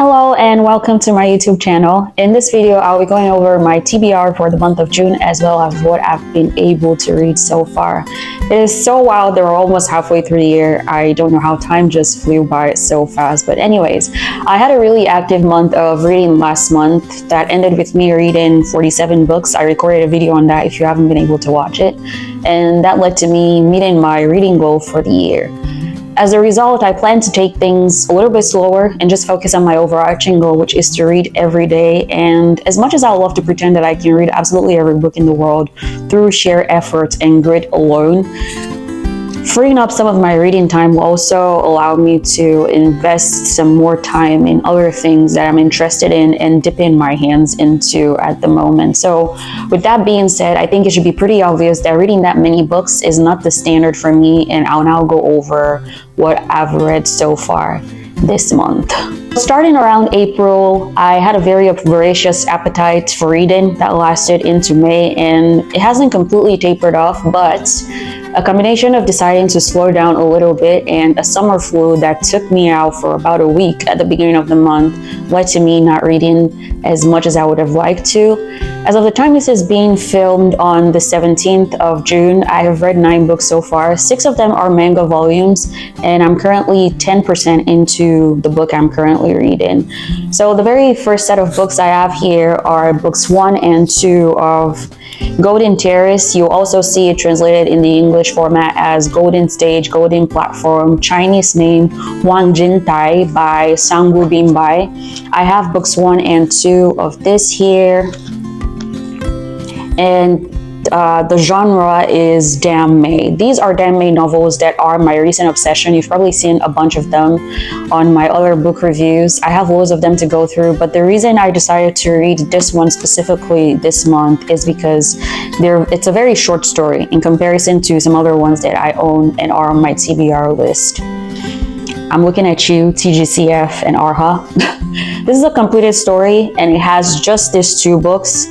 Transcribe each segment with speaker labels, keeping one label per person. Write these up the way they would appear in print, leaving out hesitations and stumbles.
Speaker 1: Hello and welcome to my YouTube channel. In this video, I'll be going over my TBR for the month of June as well as what I've been able to read so far. It is so wild, we're almost halfway through the year. I don't know how time just flew by so fast, but anyways, I had a really active month of reading last month that ended with me reading 47 books. I recorded a video on that if you haven't been able to watch it, and that led to me meeting my reading goal for the year. As a result, I plan to take things a little bit slower and just focus on my overarching goal, which is to read every day. And as much as I love to pretend that I can read absolutely every book in the world through sheer effort and grit alone, freeing up some of my reading time will also allow me to invest some more time in other things that I'm interested in and dipping my hands into at the moment. So with that being said, I think it should be pretty obvious that reading that many books is not the standard for me, and I'll now go over what I've read so far this month. Starting around April, I had a very voracious appetite for reading that lasted into May, and it hasn't completely tapered off, but a combination of deciding to slow down a little bit and a summer flu that took me out for about a week at the beginning of the month led to me not reading as much as I would have liked to. As of the time this is being filmed on the 17th of June, I have read 9 books so far. 6 of them are manga volumes, and I'm currently 10% into the book I'm currently reading. So the very first set of books I have here are books 1 and 2 of Golden Terrace. You'll also see it translated in the English format as Golden Stage, Golden Platform, Chinese name Wang Jin Tai by Sanggu Bimbai. I have books 1 and 2 of this here, and the genre is Danmei. These are Danmei novels that are my recent obsession. You've probably seen a bunch of them on my other book reviews. I have loads of them to go through, but the reason I decided to read this one specifically this month is because it's a very short story in comparison to some other ones that I own and are on my TBR list. I'm looking at you, TGCF and Arha. This is a completed story, and it has just these 2 books.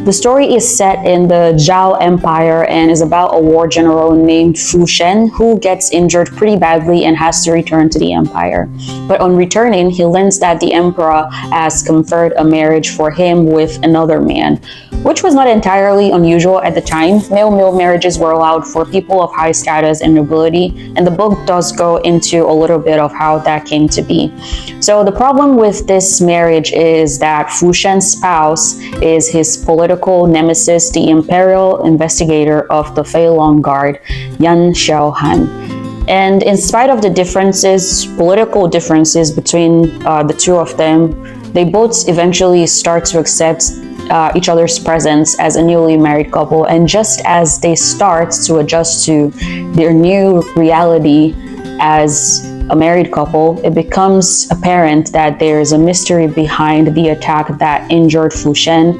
Speaker 1: The story is set in the Zhao Empire and is about a war general named Fu Shen who gets injured pretty badly and has to return to the empire. But on returning, he learns that the emperor has conferred a marriage for him with another man, which was not entirely unusual at the time. Male marriages were allowed for people of high status and nobility, and the book does go into a little bit of how that came to be. So the problem with this marriage is that Fu Shen's spouse is his political nemesis, the imperial investigator of the Fei Long Guard, Yan Xiaohan. And in spite of the political differences between the 2 of them, they both eventually start to accept each other's presence as a newly married couple. And just as they start to adjust to their new reality as a married couple, it becomes apparent that there's a mystery behind the attack that injured Fu Shen.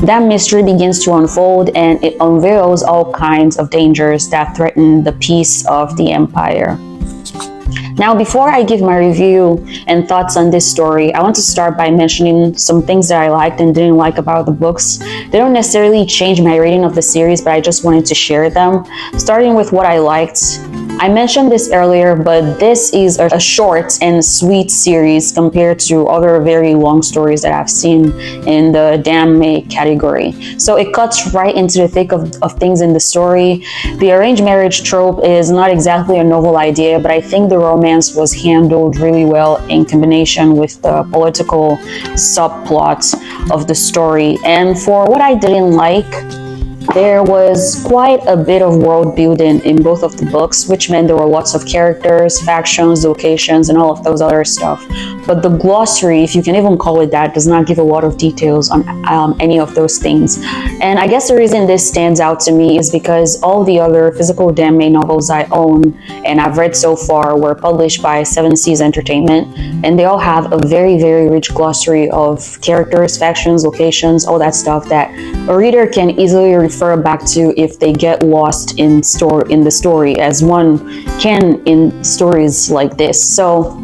Speaker 1: That mystery begins to unfold, and it unveils all kinds of dangers that threaten the peace of the empire. Now, before I give my review and thoughts on this story, I want to start by mentioning some things that I liked and didn't like about the books. They don't necessarily change my rating of the series, but I just wanted to share them. Starting with what I liked. I mentioned this earlier, but this is a short and sweet series compared to other very long stories that I've seen in the Danmei category. So it cuts right into the thick of things in the story. The arranged marriage trope is not exactly a novel idea, but I think the romance was handled really well in combination with the political subplots of the story. And for what I didn't like, there was quite a bit of world building in both of the books, which meant there were lots of characters, factions, locations, and all of those other stuff. But the glossary, if you can even call it that, does not give a lot of details on any of those things. And I guess the reason this stands out to me is because all the other physical Danmei novels I own and I've read so far were published by 7 Seas Entertainment, and they all have a very, very rich glossary of characters, factions, locations, all that stuff that a reader can easily refer back to if they get lost in the story, as one can in stories like this. So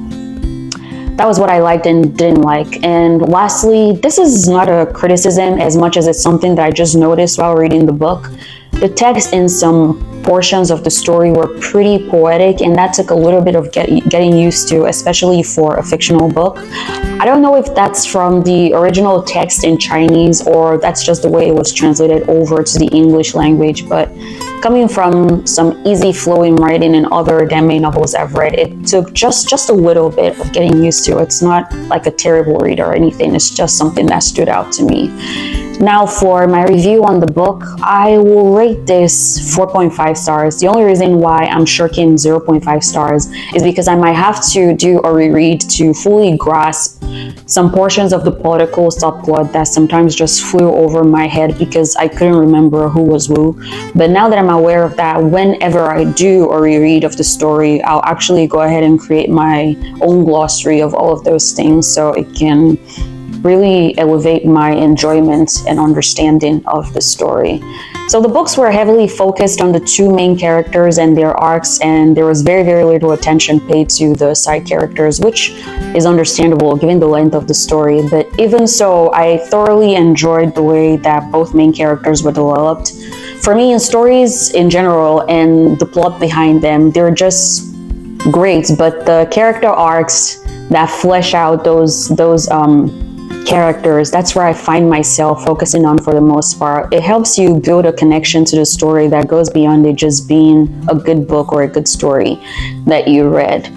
Speaker 1: that was what I liked and didn't like. And lastly, this is not a criticism as much as it's something that I just noticed while reading the book. The text in some portions of the story were pretty poetic, and that took a little bit of getting used to, especially for a fictional book. I don't know if that's from the original text in Chinese or that's just the way it was translated over to the English language, but coming from some easy flowing writing in other Danmei novels I've read, it took just a little bit of getting used to. It's not like a terrible read or anything, it's just something that stood out to me. Now for my review on the book, I will rate this 4.5 stars. The only reason why I'm shirking 0.5 stars is because I might have to do a reread to fully grasp some portions of the political subplot that sometimes just flew over my head because I couldn't remember who was who. But now that I'm aware of that, whenever I do a reread of the story, I'll actually go ahead and create my own glossary of all of those things so it can really elevate my enjoyment and understanding of the story. So the books were heavily focused on the two main characters and their arcs, and there was very little attention paid to the side characters, which is understandable given the length of the story. But even so, I thoroughly enjoyed the way that both main characters were developed. For me, in stories in general and the plot behind them, they're just great, but the character arcs that flesh out those characters, that's where I find myself focusing on for the most part. It helps you build a connection to the story that goes beyond it just being a good book or a good story that you read.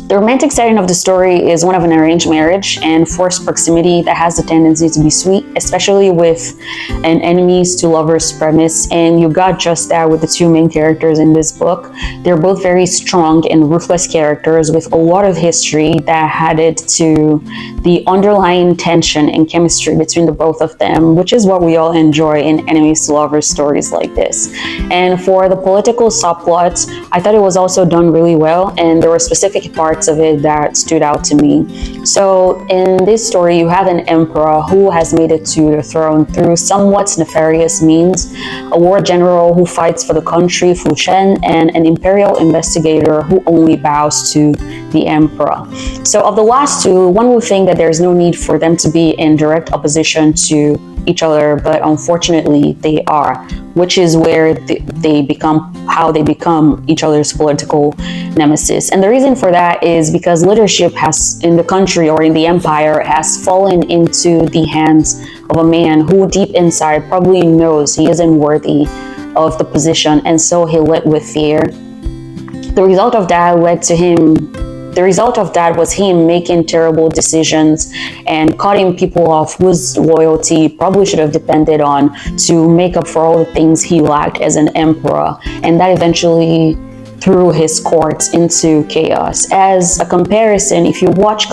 Speaker 1: The romantic setting of the story is one of an arranged marriage and forced proximity that has the tendency to be sweet, especially with an enemies to lovers premise, and you got just that with the two main characters in this book. They're both very strong and ruthless characters with a lot of history that added to the underlying tension and chemistry between the both of them, which is what we all enjoy in enemies to lovers stories like this. And for the political subplot, I thought it was also done really well, and there were specific parts of it that stood out to me. So in this story, you have an emperor who has made it to the throne through somewhat nefarious means, a war general who fights for the country, Fu Shen, and an imperial investigator who only bows to the emperor. So of the last two, one would think that there's no need for them to be in direct opposition to each other, but unfortunately they are, which is where they become each other's political nemesis. And the reason for that is because leadership in the country or in the empire has fallen into the hands of a man who deep inside probably knows he isn't worthy of the position, and so he led with fear. The result of that was him making terrible decisions and cutting people off whose loyalty probably should have depended on to make up for all the things he lacked as an emperor, and that eventually threw his court into chaos. As a comparison, if you watch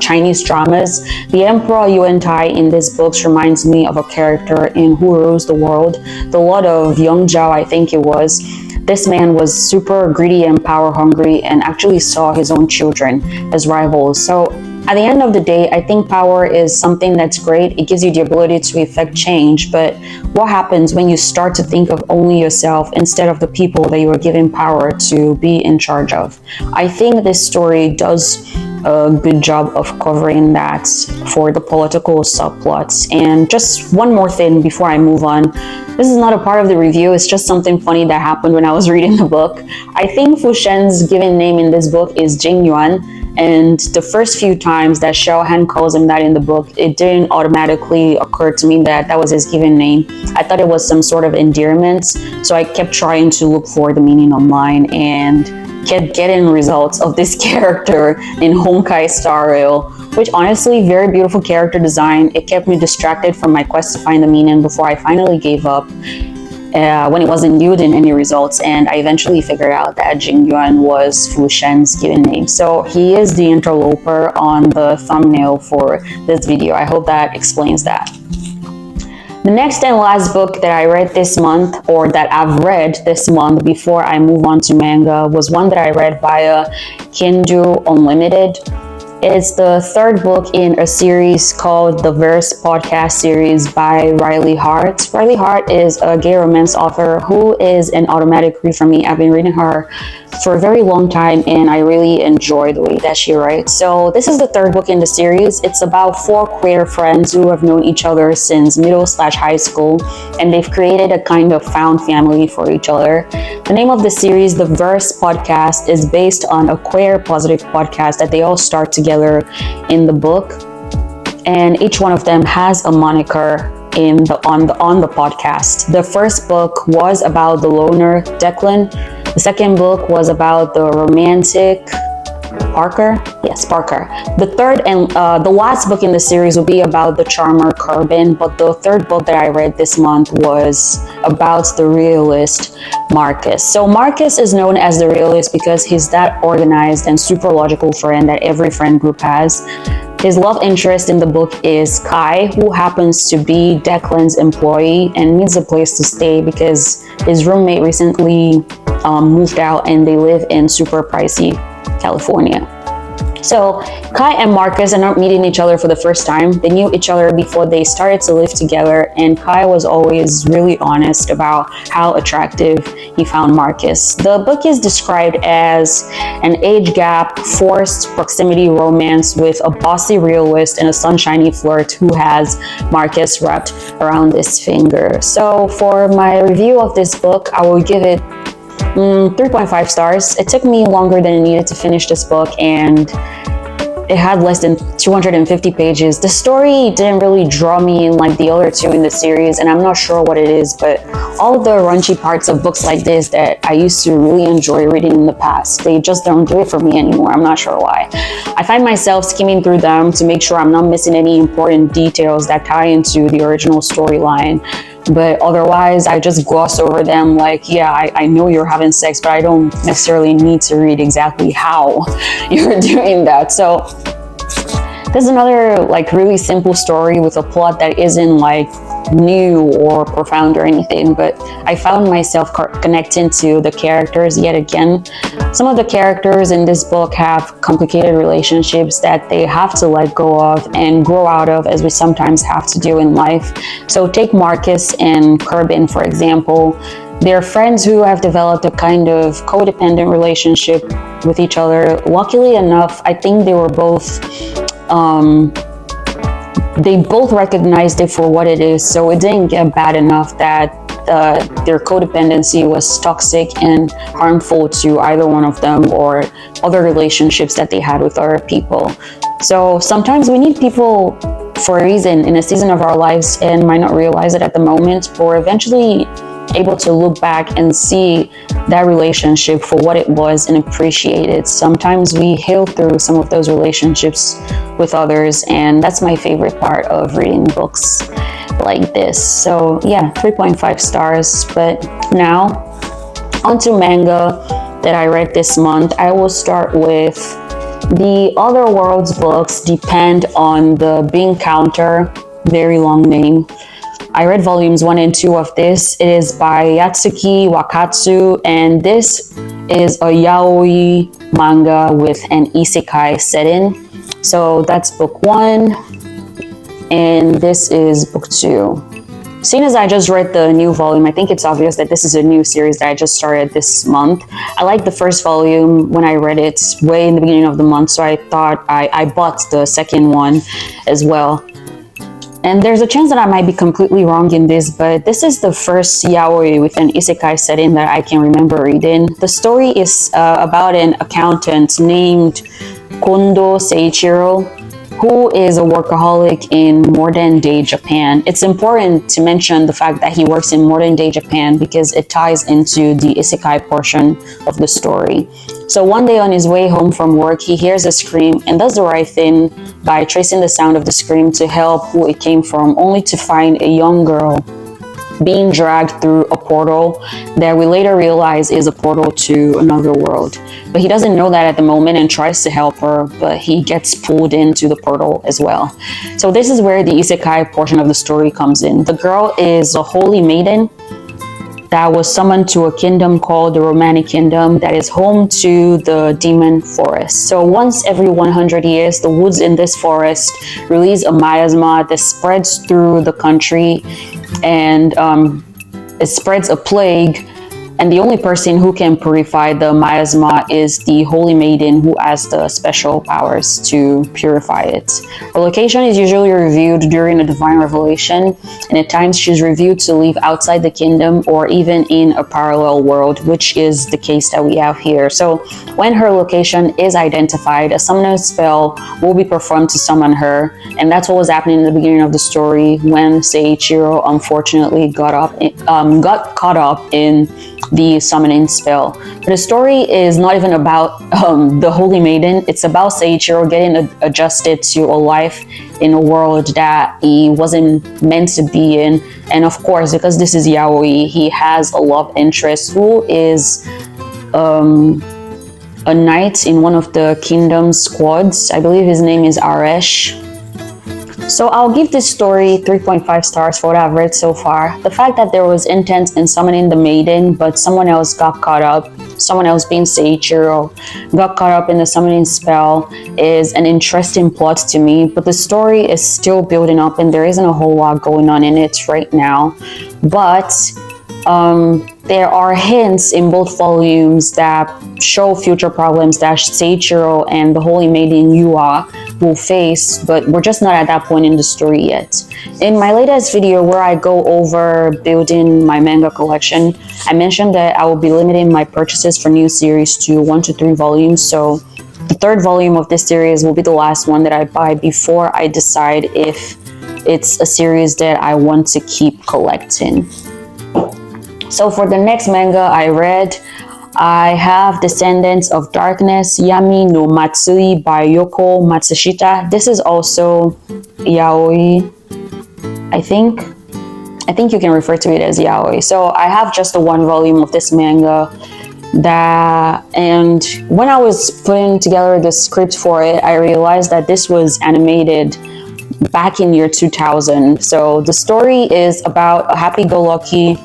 Speaker 1: Chinese dramas, the Emperor Yuan Tai in these books reminds me of a character in Who Rules the World, the Lord of Yongzhou, I think it was. This man was super greedy and power hungry and actually saw his own children as rivals. So at the end of the day, I think power is something that's great. It gives you the ability to effect change, but what happens when you start to think of only yourself instead of the people that you are given power to be in charge of? I think this story does a good job of covering that for the political subplots. And just one more thing before I move on. This is not a part of the review, it's just something funny that happened when I was reading the book. I think Fu Shen's given name in this book is JingYuan. And the first few times that Xiao Han calls him that in the book, it didn't automatically occur to me that that was his given name. I thought it was some sort of endearment, so I kept trying to look for the meaning online and kept getting results of this character in Honkai Star Rail, which honestly, very beautiful character design. It kept me distracted from my quest to find the meaning before I finally gave up. When it wasn't yielding any results, and I eventually figured out that JingYuan was Fu Shen's given name. So he is the interloper on the thumbnail for this video. I hope that explains that. The next and last book that I read this month, or that I've read this month before I move on to manga, was one that I read via Kindle Unlimited. It's the third book in a series called the Verse podcast series by Riley Hart. Riley Hart is a gay romance author who is an automatic read for me. I've been reading her for a very long time and I really enjoy the way that she writes. So this is the third book in the series. It's about 4 queer friends who have known each other since middle/high school, and they've created a kind of found family for each other. The name of the series, the Verse podcast, is based on a queer positive podcast that they all start together in the book, and each one of them has a moniker on the podcast. The first book was about the loner Declan. The second book was about the romantic Parker. Yes, Parker. The third and the last book in the series will be about the charmer Corbin, but the third book that I read this month was about the realist Marcus. So Marcus is known as the realist because he's that organized and super logical friend that every friend group has. His love interest in the book is Kai, who happens to be Declan's employee and needs a place to stay because his roommate recently moved out and they live in super pricey California. So Kai and Marcus are not meeting each other for the first time. They knew each other before they started to live together, and Kai was always really honest about how attractive he found Marcus. The book is described as an age gap, forced proximity romance with a bossy realist and a sunshiny flirt who has Marcus wrapped around his finger. So for my review of this book, I will give it 3.5 stars. It took me longer than it needed to finish this book, and it had less than 250 pages. The story didn't really draw me in like the other two in the series, and I'm not sure what it is, but all of the raunchy parts of books like this that I used to really enjoy reading in the past, they just don't do it for me anymore. I'm not sure why. I find myself skimming through them to make sure I'm not missing any important details that tie into the original storyline. But otherwise, I just gloss over them like, yeah, I know you're having sex, but I don't necessarily need to read exactly how you're doing that. So there's another like really simple story with a plot that isn't like new or profound or anything, but I found myself connecting to the characters yet again. Some of the characters in this book have complicated relationships that they have to let go of and grow out of, as we sometimes have to do in life. So take Marcus and Corbin, for example. They're friends who have developed a kind of codependent relationship with each other. Luckily enough, I think they were both they both recognized it for what it is, so it didn't get bad enough that their codependency was toxic and harmful to either one of them or other relationships that they had with other people. So sometimes we need people for a reason in a season of our lives and might not realize it at the moment, but we're eventually able to look back and see that relationship for what it was and appreciate it. Sometimes we heal through some of those relationships with others, and that's my favorite part of reading books like this. So yeah, 3.5 stars. But now onto manga that I read this month. I will start with the Other Worlds books. Depend on the Bean Counter, very long name. I read volumes 1 and 2 of this. It is by Yatsuki Wakatsu, and this is a yaoi manga with an isekai setting. So that's book 1, and this is book 2. Seeing as I just read the new volume, I think it's obvious that this is a new series that I just started this month. I liked the first volume when I read it way in the beginning of the month, so I thought I bought the second one as well. And there's a chance that I might be completely wrong in this, but this is the first yaoi with an isekai setting that I can remember reading. The story is about an accountant named Kondo Seiichiro, who is a workaholic in modern day Japan. It's important to mention the fact that he works in modern day Japan because it ties into the isekai portion of the story. So one day on his way home from work, he hears a scream and does the right thing by tracing the sound of the scream to help who it came from, only to find a young girl being dragged through a portal that we later realize is a portal to another world. But he doesn't know that at the moment and tries to help her, but he gets pulled into the portal as well. So this is where the isekai portion of the story comes in. The girl is a holy maiden that was summoned to a kingdom called the Romanic Kingdom that is home to the demon forest. So once every 100 years, the woods in this forest release a miasma that spreads through the country, and it spreads a plague. And the only person who can purify the miasma is the Holy Maiden, who has the special powers to purify it. Her location is usually revealed during a divine revelation, and at times she's revealed to live outside the kingdom or even in a parallel world, which is the case that we have here. So when her location is identified, a summoning spell will be performed to summon her, and that's what was happening in the beginning of the story when Seiichiro unfortunately got caught up in the summoning spell. But the story is not even about the Holy Maiden. It's about Seiichiro getting adjusted to a life in a world that he wasn't meant to be in. And of course, because this is yaoi, he has a love interest who is a knight in one of the kingdom's squads. I believe his name is Aresh. So I'll give this story 3.5 stars for what I've read so far. The fact that there was intent in summoning the maiden, but someone else got caught up, someone else being Seiichiro, got caught up in the summoning spell is an interesting plot to me, but the story is still building up and there isn't a whole lot going on in it right now. But there are hints in both volumes that show future problems that Seiichiro and the Holy Maiden Yua will face, but we're just not at that point in the story yet. In my latest video where I go over building my manga collection, I mentioned that I will be limiting my purchases for new series to 1 to 3 volumes, so the 3rd volume of this series will be the last one that I buy before I decide if it's a series that I want to keep collecting. So for the next manga I read, I have Descendants of Darkness, Yami no Matsui by Yoko Matsushita. This is also yaoi, I think you can refer to it as yaoi. So I have just the 1 volume of this manga and when I was putting together the script for it, I realized that this was animated back in year 2000. So the story is about a happy-go-lucky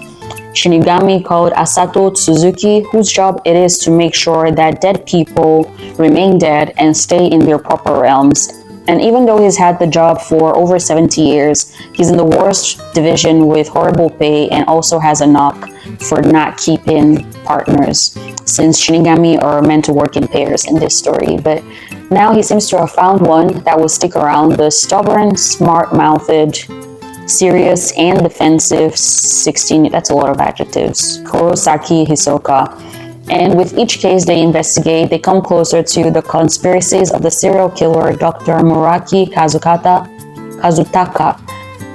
Speaker 1: Shinigami called Asato Suzuki, whose job it is to make sure that dead people remain dead and stay in their proper realms. And even though he's had the job for over 70 years, he's in the worst division with horrible pay and also has a knock for not keeping partners, since Shinigami are meant to work in pairs in this story. But now he seems to have found one that will stick around, the stubborn, smart-mouthed, serious and defensive 16, that's a lot of adjectives, Kurosaki Hisoka. And with each case they investigate, they come closer to the conspiracies of the serial killer Dr. Muraki Kazutaka.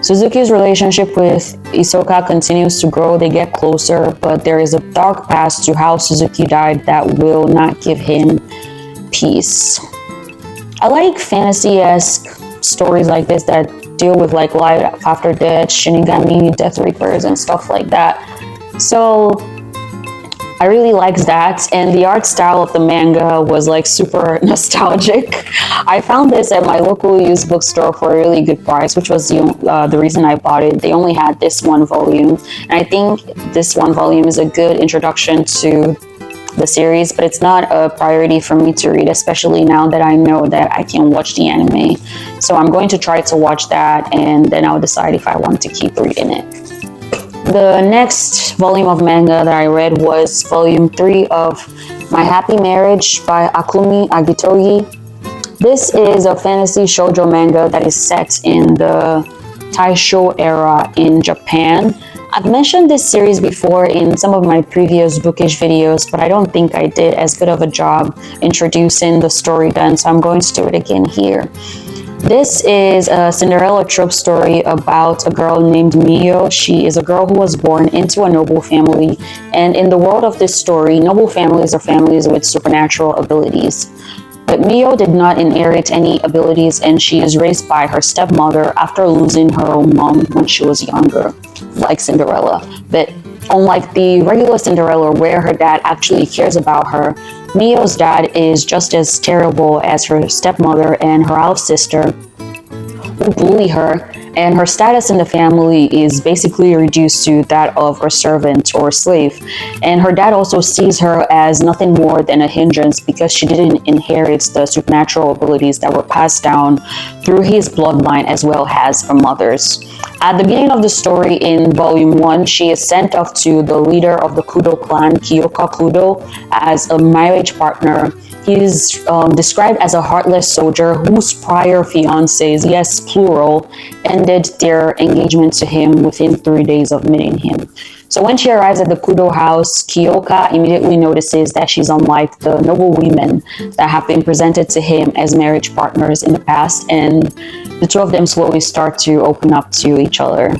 Speaker 1: Suzuki's relationship with Hisoka continues to grow, they get closer, but there is a dark past to how Suzuki died that will not give him peace. I like fantasy-esque stories like this that deal with like life after death, Shinigami, Death Reapers, and stuff like that. So I really liked that, and the art style of the manga was like super nostalgic. I found this at my local used bookstore for a really good price, which was the reason I bought it. They only had this 1 volume, and I think this 1 volume is a good introduction to the series, but it's not a priority for me to read, especially now that I know that I can watch the anime. So I'm going to try to watch that, and then I'll decide if I want to keep reading it. The next volume of manga that I read was volume 3 of My Happy Marriage by Akumi Agitogi. This is a fantasy shoujo manga that is set in the Taisho era in Japan. I've mentioned this series before in some of my previous Bookish videos, but I don't think I did as good of a job introducing the story then, so I'm going to do it again here. This is a Cinderella trope story about a girl named Mio. She is a girl who was born into a noble family, and in the world of this story, noble families are families with supernatural abilities. But Mio did not inherit any abilities, and she is raised by her stepmother after losing her own mom when she was younger, like Cinderella. But unlike the regular Cinderella, where her dad actually cares about her, Mio's dad is just as terrible as her stepmother and her half-sister, who bully her and her status in the family is basically reduced to that of a servant or slave. And her dad also sees her as nothing more than a hindrance because she didn't inherit the supernatural abilities that were passed down through his bloodline as well as her mother's. At the beginning of the story in volume 1, she is sent off to the leader of the Kudo clan, Kyoka Kudo, as a marriage partner. He is described as a heartless soldier whose prior fiancés, yes, plural, ended their engagement to him within 3 days of meeting him. So when she arrives at the Kudo house, Kyoka immediately notices that she's unlike the noble women that have been presented to him as marriage partners in the past, and the two of them slowly start to open up to each other.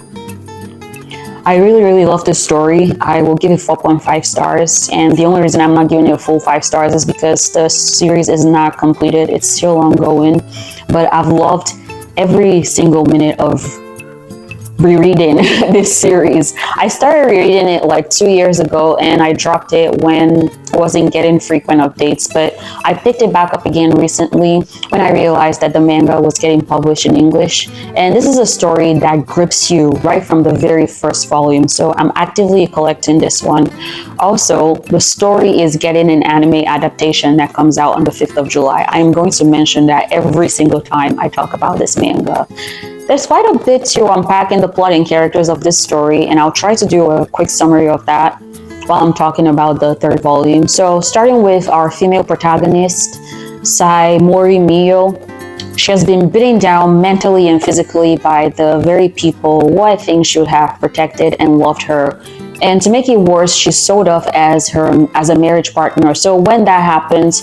Speaker 1: I really love this story. I will give it 4.5 stars, and the only reason I'm not giving it a full 5 stars is because the series is not completed. It's still ongoing, but I've loved every single minute of rereading this series. I started reading it like 2 years ago and I dropped it when I wasn't getting frequent updates, but I picked it back up again recently when I realized that the manga was getting published in English. And this is a story that grips you right from the very first volume, so I'm actively collecting this one. Also, the story is getting an anime adaptation that comes out on the 5th of July. I'm going to mention that every single time I talk about this manga. There's quite a bit to unpack in the plot and characters of this story, and I'll try to do a quick summary of that while I'm talking about the third volume. So starting with our female protagonist, Saimori Mio. She has been beaten down mentally and physically by the very people who I think should have protected and loved her. And to make it worse, she's sold off as a marriage partner. So when that happens,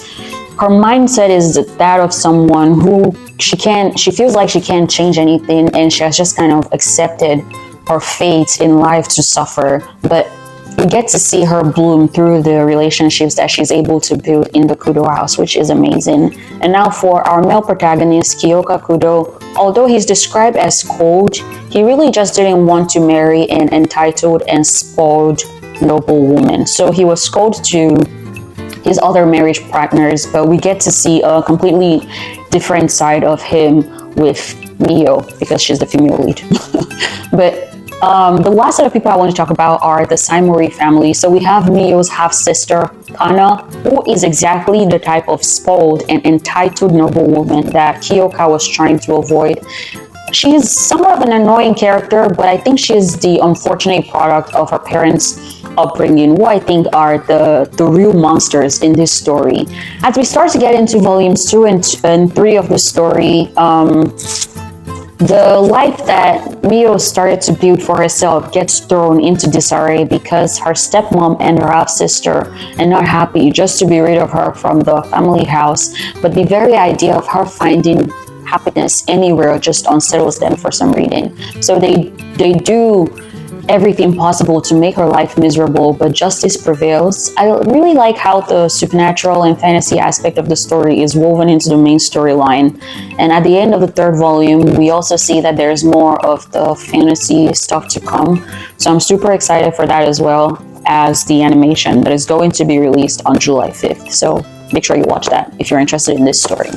Speaker 1: her mindset is that of someone who she feels like she can't change anything, and she has just kind of accepted her fate in life to suffer. But we get to see her bloom through the relationships that she's able to build in the Kudo house, which is amazing. And now for our male protagonist, Kyoka Kudo. Although he's described as cold, he really just didn't want to marry an entitled and spoiled noble woman. So he was sold to his other marriage partners, but we get to see a completely different side of him with Mio because she's the female lead. But the last set of people I want to talk about are the Saimori family. So we have Mio's half-sister, Kana, who is exactly the type of spoiled and entitled noble woman that Kyoka was trying to avoid. She's somewhat of an annoying character, but I think she's the unfortunate product of her parents' upbringing, who I think are the real monsters in this story. As we start to get into volumes 2 and 3 of the story, the life that Mio started to build for herself gets thrown into disarray because her stepmom and her half-sister are not happy just to be rid of her from the family house, but the very idea of her finding happiness anywhere just unsettles them for some reason. So they do everything possible to make her life miserable, but justice prevails. I really like how the supernatural and fantasy aspect of the story is woven into the main storyline. And at the end of the third volume, we also see that there's more of the fantasy stuff to come. So I'm super excited for that, as well as the animation that is going to be released on July 5th. So make sure you watch that if you're interested in this story.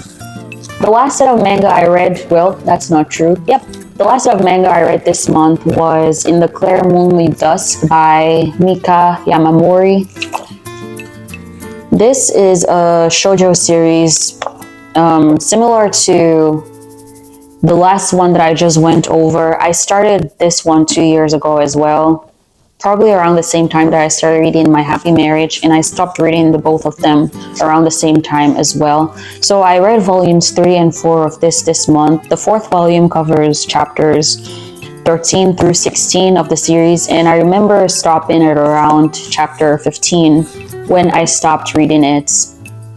Speaker 1: The last set of manga I read, well, that's not true. Yep. The last set of manga I read this month was In the Clear Moonlit Dusk by Mika Yamamori. This is a shoujo series similar to the last one that I just went over. I started this one 2 years ago as well, probably around the same time that I started reading My Happy Marriage, and I stopped reading the both of them around the same time as well. So I read volumes 3 and 4 of this month. The fourth volume covers chapters 13 through 16 of the series, and I remember stopping at around chapter 15 when I stopped reading it,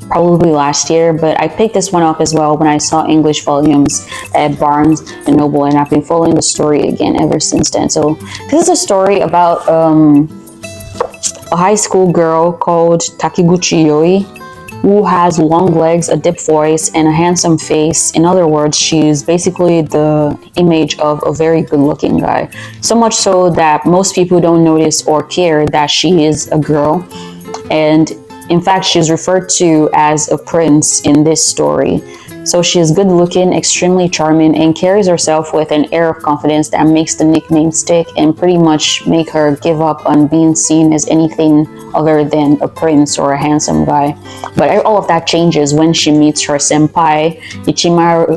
Speaker 1: probably last year, but I picked this one up as well when I saw English volumes at Barnes & Noble, and I've been following the story again ever since then. So this is a story about a high school girl called Takiguchi Yoi, who has long legs, a deep voice, and a handsome face. In other words, she's basically the image of a very good-looking guy. So much so that most people don't notice or care that she is a girl. And in fact, she's referred to as a prince in this story. So she is good looking, extremely charming, and carries herself with an air of confidence that makes the nickname stick and pretty much make her give up on being seen as anything other than a prince or a handsome guy. But all of that changes when she meets her senpai,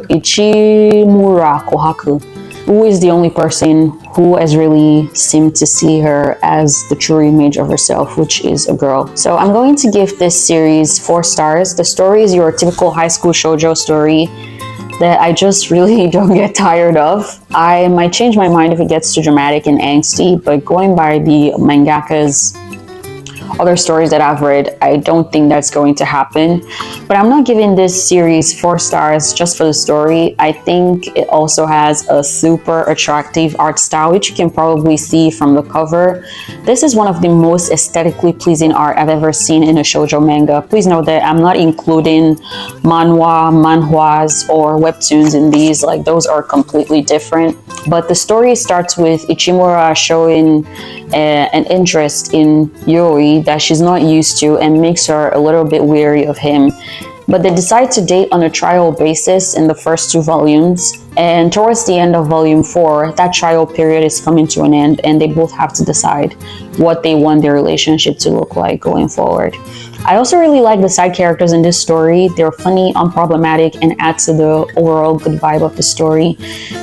Speaker 1: Ichimura Kohaku, who is the only person who has really seemed to see her as the true image of herself, which is a girl. So I'm going to give this series 4 stars. The story is your typical high school shoujo story that I just really don't get tired of. I might change my mind if it gets too dramatic and angsty, but going by the mangaka's other stories that I've read, I don't think that's going to happen. But I'm not giving this series 4 stars just for the story. I think it also has a super attractive art style, which you can probably see from the cover. This is one of the most aesthetically pleasing art I've ever seen in a shoujo manga. Please note that I'm not including manhwas, or webtoons in these. Like, those are completely different. But the story starts with Ichimura showing an interest in yaoi that she's not used to and makes her a little bit weary of him. But they decide to date on a trial basis in the first 2 volumes. And towards the end of volume 4, that trial period is coming to an end and they both have to decide what they want their relationship to look like going forward. I also really like the side characters in this story. They're funny, unproblematic, and add to the overall good vibe of the story.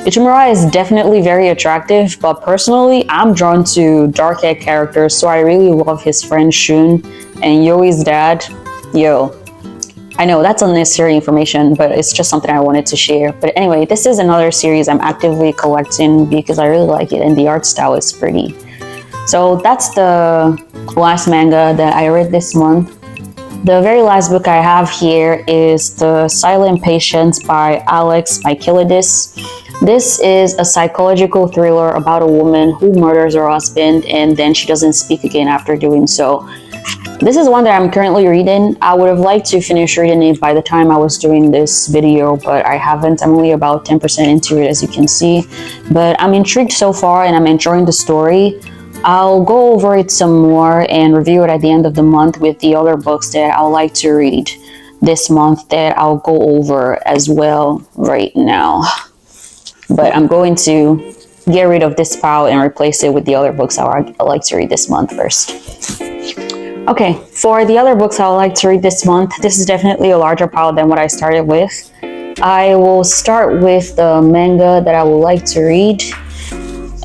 Speaker 1: Ichimura is definitely very attractive, but personally, I'm drawn to dark-haired characters, so I really love his friend Shun and Yoi's dad. Yo, I know that's unnecessary information, but it's just something I wanted to share. But anyway, this is another series I'm actively collecting because I really like it and the art style is pretty. So that's the last manga that I read this month. The very last book I have here is The Silent Patience by Alex Michailidis. This is a psychological thriller about a woman who murders her husband and then she doesn't speak again after doing so. This is one that I'm currently reading. I would have liked to finish reading it by the time I was doing this video, but I haven't. I'm only about 10% into it, as you can see. But I'm intrigued so far and I'm enjoying the story. I'll go over it some more and review it at the end of the month with the other books that I would like to read this month that I'll go over as well right now. But I'm going to get rid of this pile and replace it with the other books I would like to read this month first. Okay, for the other books I would like to read this month, this is definitely a larger pile than what I started with. I will start with the manga that I would like to read.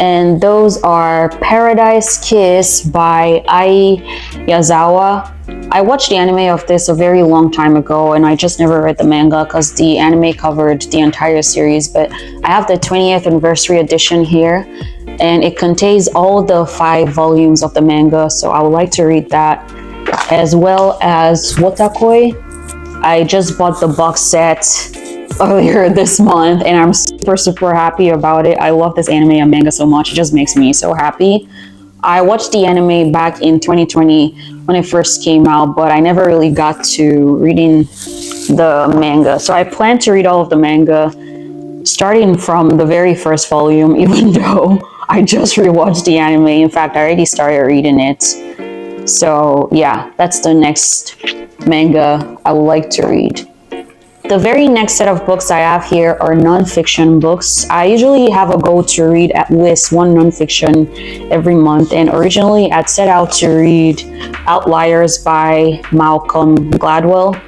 Speaker 1: And those are Paradise Kiss by Ai Yazawa. I watched the anime of this a very long time ago and I just never read the manga because the anime covered the entire series, but I have the 20th anniversary edition here and it contains all the 5 volumes of the manga, so I would like to read that, as well as Wotakoi. I just bought the box set earlier this month and I'm super happy about it. I love this anime and manga so much. It just makes me so happy. I watched the anime back in 2020 when it first came out, but I never really got to reading the manga. So I plan to read all of the manga starting from the very first volume, even though I just rewatched the anime. In fact, I already started reading it. So yeah, that's the next manga I would like to read. The very next set of books I have here are non-fiction books. I usually have a goal to read at least 1 non-fiction every month, and originally I'd set out to read Outliers by Malcolm Gladwell.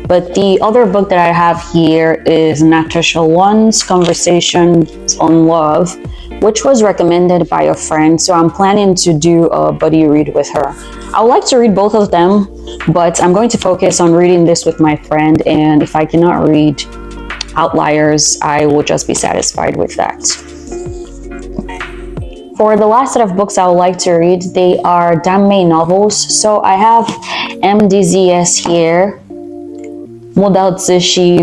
Speaker 1: But the other book that I have here is Natasha Lun's Conversations on Love, which was recommended by a friend, so I'm planning to do a buddy read with her. I would like to read both of them, but I'm going to focus on reading this with my friend, and if I cannot read Outliers, I will just be satisfied with that. For the last set of books I would like to read, they are Danmei novels. So I have MDZS here, Modao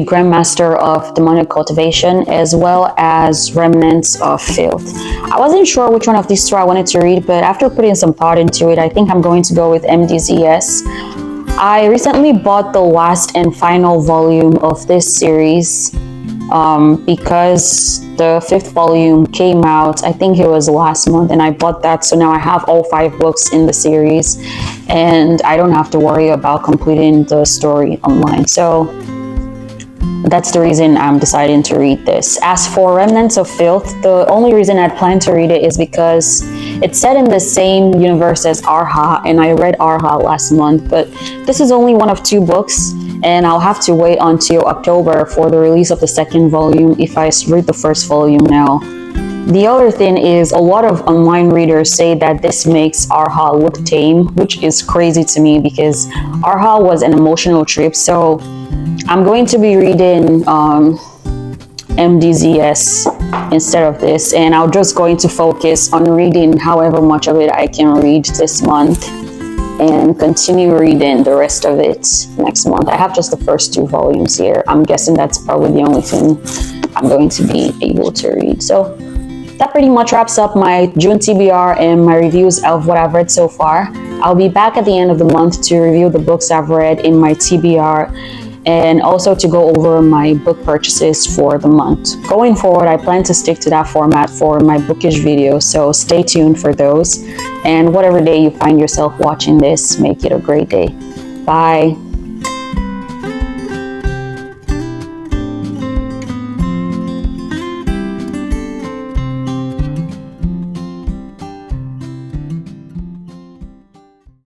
Speaker 1: Grandmaster of Demonic Cultivation, as well as Remnants of Filth. I wasn't sure which one of these 2 I wanted to read, but after putting some thought into it, I think I'm going to go with MDZS. I recently bought the last and final volume of this series because the 5th volume came out, I think it was last month, and I bought that, so now I have all 5 books in the series and I don't have to worry about completing the story online. So That's the reason I'm deciding to read this. As for Remnants of Filth, the only reason I'd plan to read it is because it's set in the same universe as Arha, and I read Arha last month, but this is only one of 2 books, and I'll have to wait until October for the release of the 2nd volume if I read the 1st volume now. The other thing is, a lot of online readers say that this makes Arha look tame, which is crazy to me because Arha was an emotional trip. So I'm going to be reading MDZS instead of this, and I'm just going to focus on reading however much of it I can read this month and continue reading the rest of it next month. I have just the first 2 volumes here. I'm guessing that's probably the only thing I'm going to be able to read. So that pretty much wraps up my June TBR and my reviews of what I've read so far. I'll be back at the end of the month to review the books I've read in my TBR and also to go over my book purchases for the month. Going forward, I plan to stick to that format for my Bookish videos, so stay tuned for those. And whatever day you find yourself watching this, make it a great day. Bye.